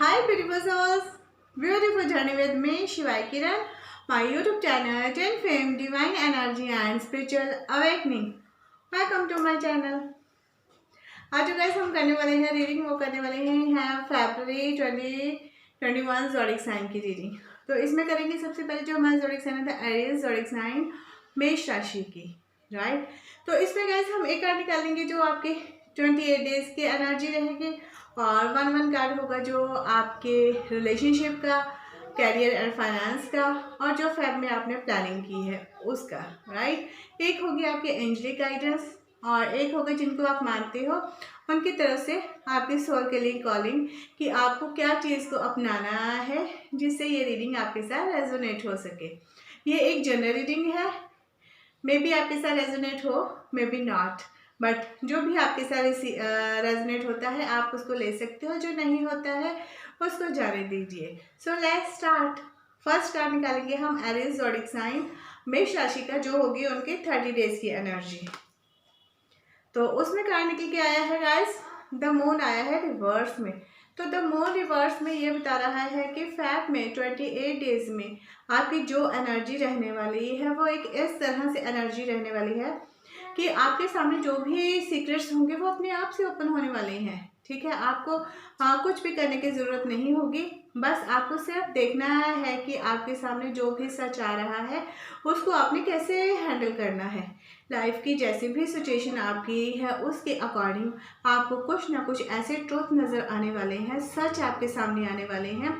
Hi beautiful souls, beautiful journey with me Shivai Kiran, my YouTube channel 10 Fame Divine Energy and Spiritual Awakening. Welcome to my channel. आज जो guys हम करने वाले हैं reading वो करने वाले हैं फरवरी 2021 ज़ोडिएक साइन की रीडिंग। तो इसमें करेंगे सबसे पहले जो हमारा ज़ोडिएक साइन है एरियल ज़ोडिएक साइन मेष राशि की, राइट। तो इसमें गाइस हम एक कार्ड निकालेंगे जो आपके 28 डेज की एनर्जी रहेगी और वन कार्ड होगा जो आपके रिलेशनशिप का, कैरियर एंड फाइनेंस का और जो फेब में आपने प्लानिंग की है उसका, राइट। एक होगी आपके एंजलिक गाइडेंस और एक होगा जिनको आप मानते हो उनकी तरफ से आपके सोल के लिए कॉलिंग कि आपको क्या चीज़ को अपनाना है जिससे ये रीडिंग आपके साथ रेजोनेट हो सके। ये एक जनरल रीडिंग है, मे बी आपके साथ रेजोनेट हो, मे बी नॉट, बट जो भी आपके साथ रेजोनेट होता है आप उसको ले सकते हो, जो नहीं होता है उसको जाने दीजिए। So let's start. First card निकालेंगे हम एरियल ज़ोडिएक साइन मेष राशि का, जो होगी उनके 30 डेज की एनर्जी। तो उसमें कार्ड निकल के आया है गाइस द मून आया है रिवर्स में। तो द मून रिवर्स में ये बता रहा है कि फैब में 28 डेज में आपकी जो एनर्जी रहने वाली है वो एक इस तरह से एनर्जी रहने वाली है कि आपके सामने जो भी सीक्रेट्स होंगे वो अपने आप से ओपन होने वाले हैं, ठीक है। आपको कुछ भी करने की ज़रूरत नहीं होगी, बस आपको सिर्फ देखना है कि आपके सामने जो भी सच आ रहा है उसको आपने कैसे हैंडल करना है। लाइफ की जैसी भी सिचुएशन आपकी है उसके अकॉर्डिंग आपको कुछ ना कुछ ऐसे ट्रूथ नज़र आने वाले हैं, सच आपके सामने आने वाले हैं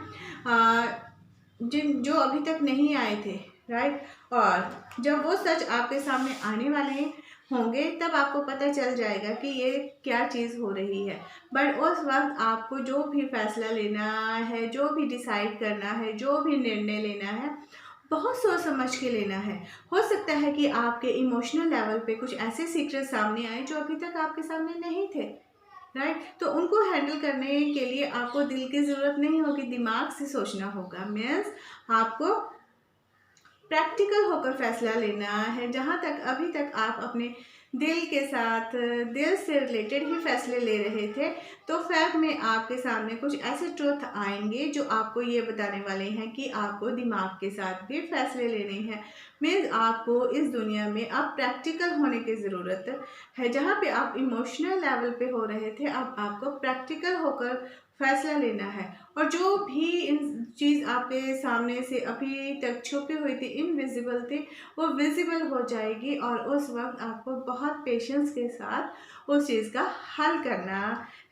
जो अभी तक नहीं आए थे, राइट। और जब वो सच आपके सामने आने वाले होंगे तब आपको पता चल जाएगा कि ये क्या चीज़ हो रही है। बट उस वक्त आपको जो भी फैसला लेना है, जो भी डिसाइड करना है, जो भी निर्णय लेना है, बहुत सोच समझ के लेना है। हो सकता है कि आपके इमोशनल लेवल पे कुछ ऐसे सीक्रेट सामने आए जो अभी तक आपके सामने नहीं थे, राइट। तो उनको हैंडल करने के लिए आपको दिल की ज़रूरत नहीं होगी, दिमाग से सोचना होगा। मीन्स आपको प्रैक्टिकल होकर फैसला लेना है। जहाँ तक अभी तक आप अपने दिल के साथ, दिल से रिलेटेड ही फैसले ले रहे थे, तो फैब में आपके सामने कुछ ऐसे ट्रूथ आएंगे जो आपको ये बताने वाले हैं कि आपको दिमाग के साथ भी फैसले लेने हैं। मीन्स आपको इस दुनिया में अब प्रैक्टिकल होने की ज़रूरत है। जहाँ पे आप इमोशनल लेवल पे हो रहे थे, अब आपको प्रैक्टिकल होकर फैसला लेना है। और जो भी इन चीज़ आपके सामने से अभी तक छुपी हुई थी, इनविजिबल थी, वो विजिबल हो जाएगी और उस वक्त आपको बहुत पेशेंस के साथ उस चीज़ का हल करना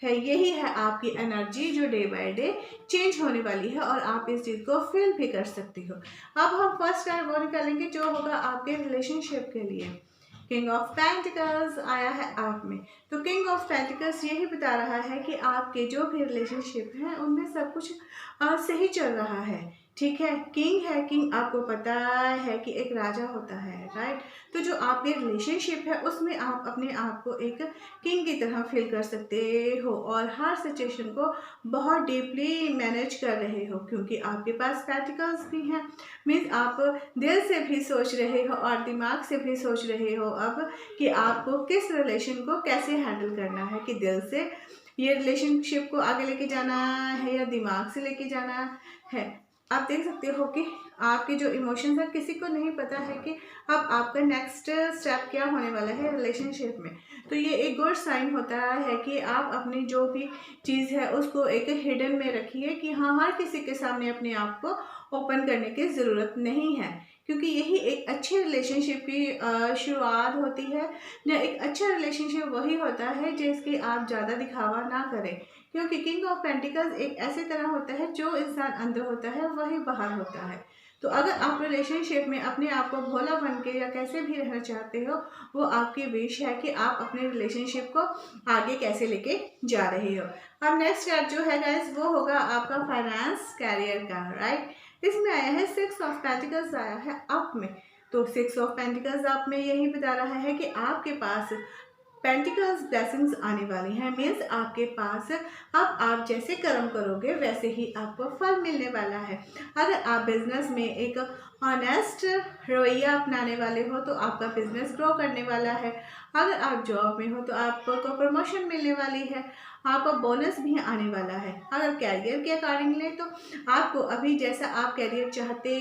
है। यही है आपकी एनर्जी जो डे बाय डे चेंज होने वाली है और आप इस चीज़ को फील भी कर सकती हो। अब हम फर्स्ट कार्ड वो निकालेंगे जो होगा आपके रिलेशनशिप के लिए। किंग ऑफ पेंटिकल्स आया है आप में। तो किंग ऑफ पेंटिकल्स यही बता रहा है कि आपके जो भी रिलेशनशिप हैं उनमें सब कुछ सही चल रहा है, ठीक है। किंग है, किंग आपको पता है कि एक राजा होता है, राइट। तो जो आपके रिलेशनशिप है उसमें आप अपने आप को एक किंग की तरह फील कर सकते हो और हर सिचुएशन को बहुत डीपली मैनेज कर रहे हो, क्योंकि आपके पास पेंटिकल्स भी हैं। मीन्स आप दिल से भी सोच रहे हो और दिमाग से भी सोच रहे हो अब कि आपको किस रिलेशन को कैसे हैंडल करना है, कि दिल से ये रिलेशनशिप को आगे लेके जाना है या दिमाग से लेके जाना है। आप देख सकते हो कि आपके जो इमोशंस है किसी को नहीं पता है कि अब आपका नेक्स्ट स्टेप क्या होने वाला है रिलेशनशिप में। तो ये एक गुड साइन होता है कि आप अपनी जो भी चीज़ है उसको एक हिडन में रखिए कि हाँ, हर किसी के सामने अपने आप को ओपन करने की ज़रूरत नहीं है, क्योंकि यही एक अच्छे रिलेशनशिप की शुरुआत होती है। या एक अच्छा रिलेशनशिप वही होता है जिसकी आप ज़्यादा दिखावा ना करें, क्योंकि किंग ऑफ पेंटिकल्स एक ऐसे तरह होता है जो इंसान अंदर होता है वही बाहर होता है। तो अगर आप रिलेशनशिप में अपने आप को भोला बन के या कैसे भी रहना चाहते हो, वो आपकी विश है कि आप अपने रिलेशनशिप को आगे कैसे लेके जा रहे हो। अब नेक्स्ट कार्ड जो है गाइस वो होगा आपका फाइनेंस कैरियर का, राइट। इसमें आया है 6 ऑफ पेंटिकल्स आया है अप में। तो 6 ऑफ पेंटिकल्स अप में यही बता रहा है कि आपके पास पेंटिकल्स ब्लेसिंग्स आने वाली हैं। मीन्स आपके पास अब आप जैसे कर्म करोगे वैसे ही आपको फल मिलने वाला है। अगर आप बिजनेस में एक ऑनेस्ट रवैया अपनाने वाले हो तो आपका बिजनेस ग्रो करने वाला है। अगर आप जॉब में हो तो आपको प्रमोशन मिलने वाली है, आपको बोनस भी आने वाला है। अगर कैरियर के अकॉर्डिंग लें तो आपको अभी जैसा आप कैरियर चाहते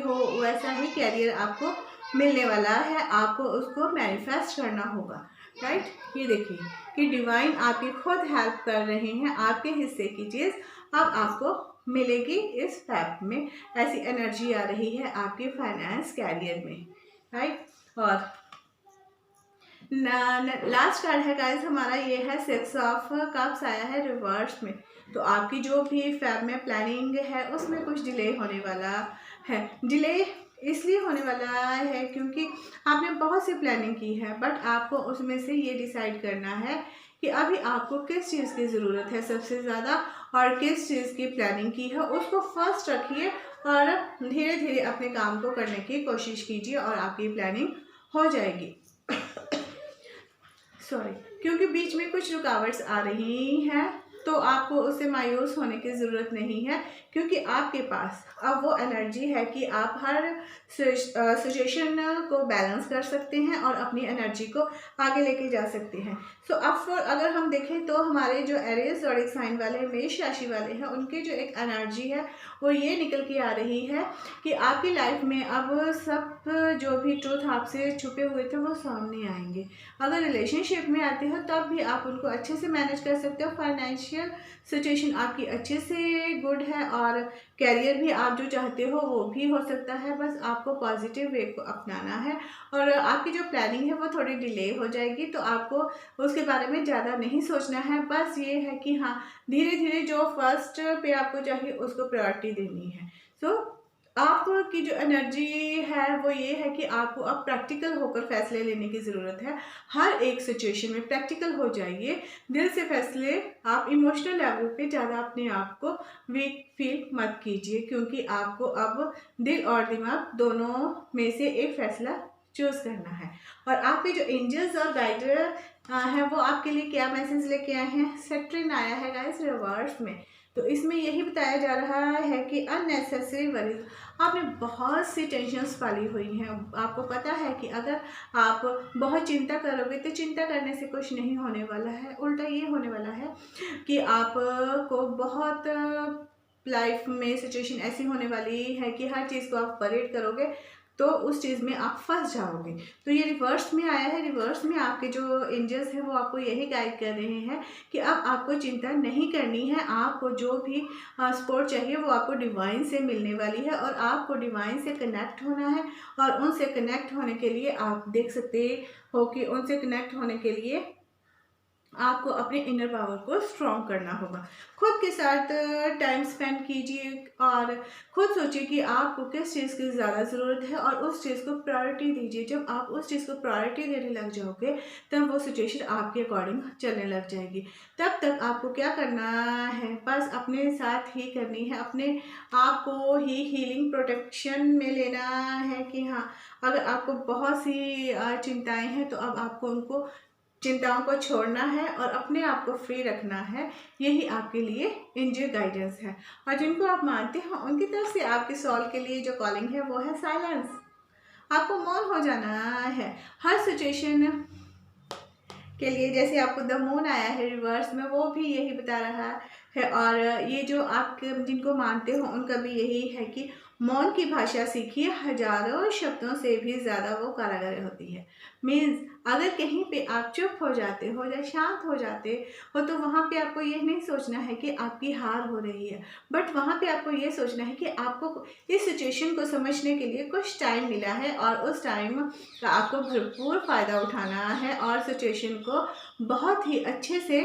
हो वैसा ही कैरियर आपको मिलने वाला है, आपको उसको मैनिफेस्ट करना होगा, राइट। ये देखिए कि डिवाइन आपकी खुद हेल्प कर रहे हैं, आपके हिस्से की चीज़ अब आपको मिलेगी। इस फैक्ट में ऐसी एनर्जी आ रही है आपके फाइनेंस कैरियर में, राइट। और लास्ट कार्ड है गाइस हमारा, ये है 6 ऑफ कप्स आया है रिवर्स में। तो आपकी जो भी फैब में प्लानिंग है उसमें कुछ डिले होने वाला है। डिले इसलिए होने वाला है क्योंकि आपने बहुत सी प्लानिंग की है, बट आपको उसमें से ये डिसाइड करना है कि अभी आपको किस चीज़ की ज़रूरत है सबसे ज़्यादा और किस चीज़ की प्लानिंग की है, उसको फर्स्ट रखिए और धीरे धीरे अपने काम को करने की कोशिश कीजिए और आपकी प्लानिंग हो जाएगी। सॉरी, क्योंकि बीच में कुछ रुकावट्स आ रही हैं तो आपको उससे मायूस होने की ज़रूरत नहीं है, क्योंकि आपके पास अब वो एनर्जी है कि आप हर सिचुएशन को बैलेंस कर सकते हैं और अपनी एनर्जी को आगे लेके जा सकते हैं। सो अब अगर हम देखें तो हमारे जो एरियस ज़ोडिएक साइन वाले मेष राशि वाले हैं उनकी जो एक एनर्जी है वो ये निकल के आ रही है कि आपकी लाइफ में अब सब जो भी ट्रूथ आपसे छुपे हुए थे वो सामने आएंगे। अगर रिलेशनशिप में आते हो तब भी आप उनको अच्छे से मैनेज कर सकते हो, फाइनेंशियल सिचुएशन आपकी अच्छे से गुड है और कैरियर भी आप जो चाहते हो वो भी हो सकता है। बस आपको पॉजिटिव वे को अपनाना है और आपकी जो प्लानिंग है वो थोड़ी डिले हो जाएगी तो आपको उसके बारे में ज़्यादा नहीं सोचना है। बस ये है कि हाँ, धीरे धीरे जो फर्स्ट पे आपको चाहिए उसको प्रायोरिटी देनी है। सो आपकी जो एनर्जी है वो ये है कि आपको अब प्रैक्टिकल होकर फैसले लेने की ज़रूरत है। हर एक सिचुएशन में प्रैक्टिकल हो जाइए, दिल से फैसले। आप इमोशनल लेवल पे ज़्यादा अपने आप को वीक फील मत कीजिए, क्योंकि आपको अब दिल और दिमाग दोनों में से एक फैसला चूज करना है। और आपके जो एंजल्स और गाइडर हैं वो आपके लिए क्या मैसेज लेके आए हैं। सेट्रिन आया है गाइस रिवर्स में। तो इसमें यही बताया जा रहा है कि अननेसेसरी वरीज, आपने बहुत सी टेंशन्स पाली हुई हैं। आपको पता है कि अगर आप बहुत चिंता करोगे तो चिंता करने से कुछ नहीं होने वाला है, उल्टा ये होने वाला है कि आपको बहुत लाइफ में सिचुएशन ऐसी होने वाली है कि हर चीज़ को आप परेड करोगे तो उस चीज़ में आप फंस जाओगे। तो ये रिवर्स में आया है। रिवर्स में आपके जो एंजल्स हैं वो आपको यही गाइड कर रहे हैं कि अब आपको चिंता नहीं करनी है। आपको जो भी सपोर्ट चाहिए वो आपको डिवाइन से मिलने वाली है और आपको डिवाइन से कनेक्ट होना है। और उनसे कनेक्ट होने के लिए आप देख सकते हो कि उनसे कनेक्ट होने के लिए आपको अपने इनर पावर को स्ट्रॉन्ग करना होगा। खुद के साथ टाइम स्पेंड कीजिए और खुद सोचिए कि आपको किस चीज़ की ज़्यादा ज़रूरत है और उस चीज़ को प्रायोरिटी दीजिए। जब आप उस चीज़ को प्रायोरिटी देने लग जाओगे तब वो सिचुएशन आपके अकॉर्डिंग चलने लग जाएगी। तब तक आपको क्या करना है, बस अपने साथ ही करनी है, अपने आप को ही हीलिंग प्रोटेक्शन में लेना है कि हाँ, अगर आपको बहुत सी चिंताएं हैं तो अब आपको उनको चिंताओं को छोड़ना है और अपने आप को फ्री रखना है। यही आपके लिए एंजल गाइडेंस है। और जिनको आप मानते हो उनकी तरफ से आपके सोल के लिए जो कॉलिंग है वो है साइलेंस। आपको मौन हो जाना है हर सिचुएशन के लिए। जैसे आपको द मून आया है रिवर्स में वो भी यही बता रहा है। और ये जो आप जिनको मानते हो उनका भी यही है कि मौन की भाषा सीखिए, हजारों शब्दों से भी ज़्यादा वो कारागर होती है। मीन्स अगर कहीं पे आप चुप हो जाते हो या शांत हो जाते हो तो वहाँ पे आपको ये नहीं सोचना है कि आपकी हार हो रही है, बट वहाँ पे आपको ये सोचना है कि आपको इस सिचुएशन को समझने के लिए कुछ टाइम मिला है और उस टाइम का आपको भरपूर फ़ायदा उठाना है और सिचुएशन को बहुत ही अच्छे से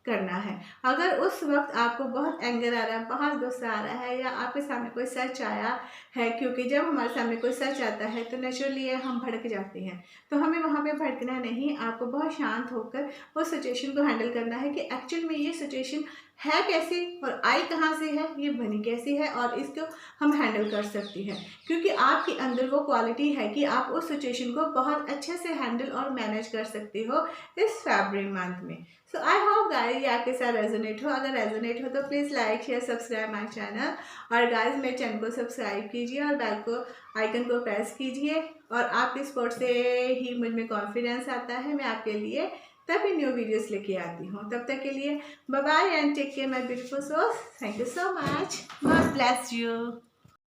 करना है। अगर उस वक्त आपको बहुत एंगर आ रहा है, बहुत गुस्सा आ रहा है या आपके सामने कोई सच आया है, क्योंकि जब हमारे सामने कोई सच आता है तो नेचुरली हम भड़क जाते हैं, तो हमें वहाँ पे भड़कना नहीं। आपको बहुत शांत होकर उस सिचुएशन को हैंडल करना है कि एक्चुअल में ये सिचुएशन है कैसी और आई कहाँ से है, ये बनी कैसी है और इसको हम हैंडल कर सकती हैं। क्योंकि आपके अंदर वो क्वालिटी है कि आप उस सिचुएशन को बहुत अच्छे से हैंडल और मैनेज कर सकते हो इस फरवरी मंथ में। सो आई होप गाइस ये आपके साथ रेजोनेट हो। अगर रेजोनेट हो तो please like share subscribe my channel. और गाइस मेरे चैनल को सब्सक्राइब कीजिए और बेल को आइकन को प्रेस कीजिए और आपके सपोर्ट से ही मुझ में कॉन्फिडेंस आता है, मैं आपके लिए तभी न्यू वीडियोस लेके आती हूँ। तब तक के लिए bye bye and take care my beautiful souls. Thank you so much. God bless you.